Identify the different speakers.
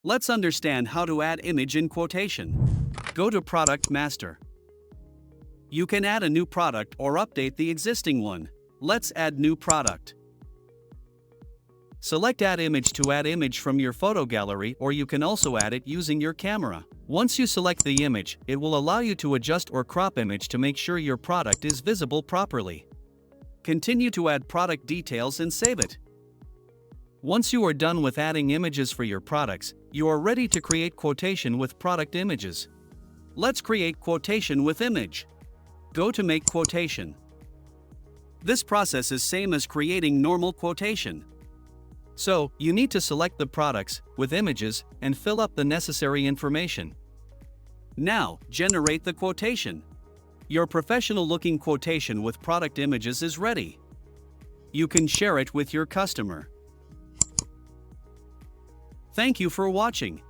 Speaker 1: Let's understand how to add image in quotation. Go to Product Master. You can add a new product or update the existing one. Let's add new product. Select Add Image to add image from your photo gallery, or you can also add it using your camera. Once you select the image, it will allow you to adjust or crop image to make sure your product is visible properly. Continue to add product details and save it. Once you are done with adding images for your products, you are ready to create quotation with product images. Let's create quotation with image. Go to Make Quotation. This process is same as creating normal quotation. So, you need to select the products with images and fill up the necessary information. Now, generate the quotation. Your professional-looking quotation with product images is ready. You can share it with your customer. Thank you for watching.